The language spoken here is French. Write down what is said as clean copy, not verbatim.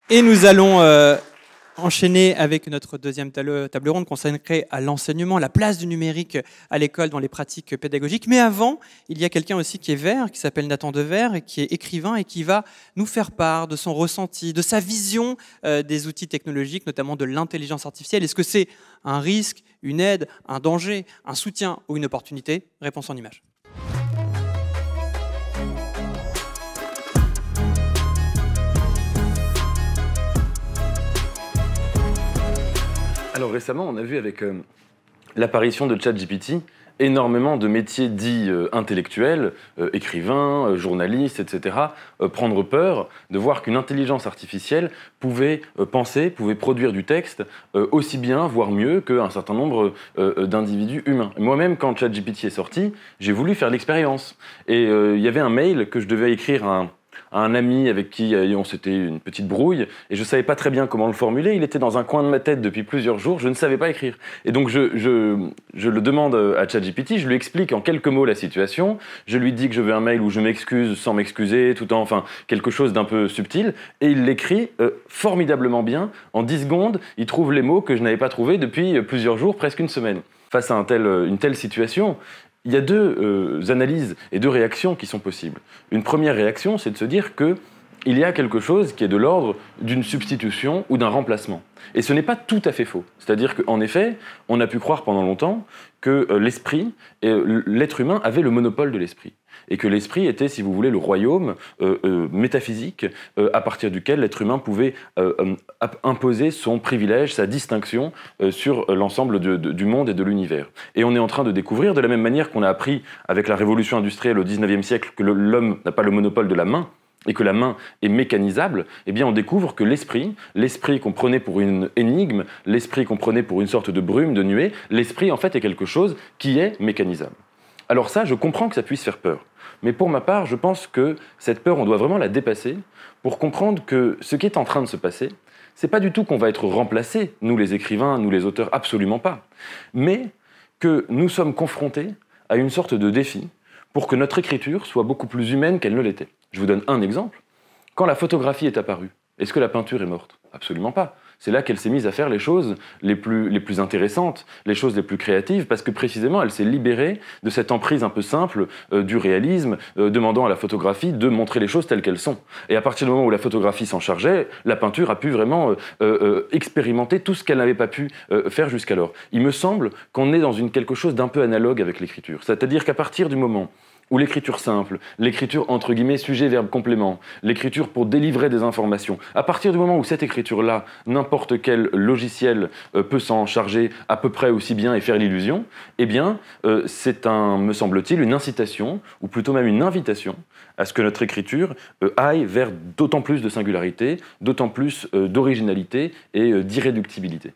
Et nous allons enchaîner avec notre deuxième table ronde consacrée à l'enseignement, la place du numérique à l'école dans les pratiques pédagogiques. Mais avant, il y a quelqu'un aussi qui est vert, qui s'appelle Nathan Dever, et qui est écrivain et qui va nous faire part de son ressenti, de sa vision des outils technologiques, notamment de l'intelligence artificielle. Est-ce que c'est un risque, une aide, un danger, un soutien ou une opportunité? Réponse en images. Alors récemment, on a vu avec l'apparition de ChatGPT énormément de métiers dits intellectuels, écrivains, journalistes, etc., prendre peur de voir qu'une intelligence artificielle pouvait penser, pouvait produire du texte aussi bien, voire mieux qu'un certain nombre d'individus humains. Moi-même, quand ChatGPT est sorti, j'ai voulu faire l'expérience. Et il y avait un mail que je devais écrire à un ami avec qui on s'était une petite brouille, et je ne savais pas très bien comment le formuler. Il était dans un coin de ma tête depuis plusieurs jours, je ne savais pas écrire. Et donc je le demande à ChatGPT, je lui explique en quelques mots la situation, je lui dis que je veux un mail où je m'excuse sans m'excuser, tout en, enfin, quelque chose d'un peu subtil, et il l'écrit formidablement bien. En 10 secondes, il trouve les mots que je n'avais pas trouvés depuis plusieurs jours, presque une semaine. Face à une telle situation, il y a deux analyses et deux réactions qui sont possibles. Une première réaction, c'est de se dire qu'il y a quelque chose qui est de l'ordre d'une substitution ou d'un remplacement. Et ce n'est pas tout à fait faux. C'est-à-dire qu'en effet, on a pu croire pendant longtemps que l'esprit, l'être humain avait le monopole de l'esprit. Et que l'esprit était, si vous voulez, le royaume métaphysique à partir duquel l'être humain pouvait imposer son privilège, sa distinction sur l'ensemble du monde et de l'univers. Et on est en train de découvrir, de la même manière qu'on a appris avec la révolution industrielle au XIXe siècle, que l'homme n'a pas le monopole de la main, et que la main est mécanisable, eh bien on découvre que l'esprit qu'on prenait pour une énigme, l'esprit qu'on prenait pour une sorte de brume, de nuée, l'esprit en fait est quelque chose qui est mécanisable. Alors ça, je comprends que ça puisse faire peur. Mais pour ma part, je pense que cette peur, on doit vraiment la dépasser pour comprendre que ce qui est en train de se passer, c'est pas du tout qu'on va être remplacés, nous les écrivains, nous les auteurs, absolument pas. Mais que nous sommes confrontés à une sorte de défi pour que notre écriture soit beaucoup plus humaine qu'elle ne l'était. Je vous donne un exemple. Quand la photographie est apparue, est-ce que la peinture est morte? Absolument pas. C'est là qu'elle s'est mise à faire les choses les plus intéressantes, les choses les plus créatives, parce que précisément, elle s'est libérée de cette emprise un peu simple du réalisme, demandant à la photographie de montrer les choses telles qu'elles sont. Et à partir du moment où la photographie s'en chargeait, la peinture a pu vraiment expérimenter tout ce qu'elle n'avait pas pu faire jusqu'alors. Il me semble qu'on est dans quelque chose d'un peu analogue avec l'écriture. C'est-à-dire qu'à partir du moment où l'écriture simple, l'écriture entre guillemets sujet, verbe, complément, l'écriture pour délivrer des informations, à partir du moment où cette écriture-là, n'importe quel logiciel peut s'en charger à peu près aussi bien et faire l'illusion, eh bien, c'est me semble-t-il, une incitation, ou plutôt même une invitation, à ce que notre écriture aille vers d'autant plus de singularité, d'autant plus d'originalité et d'irréductibilité.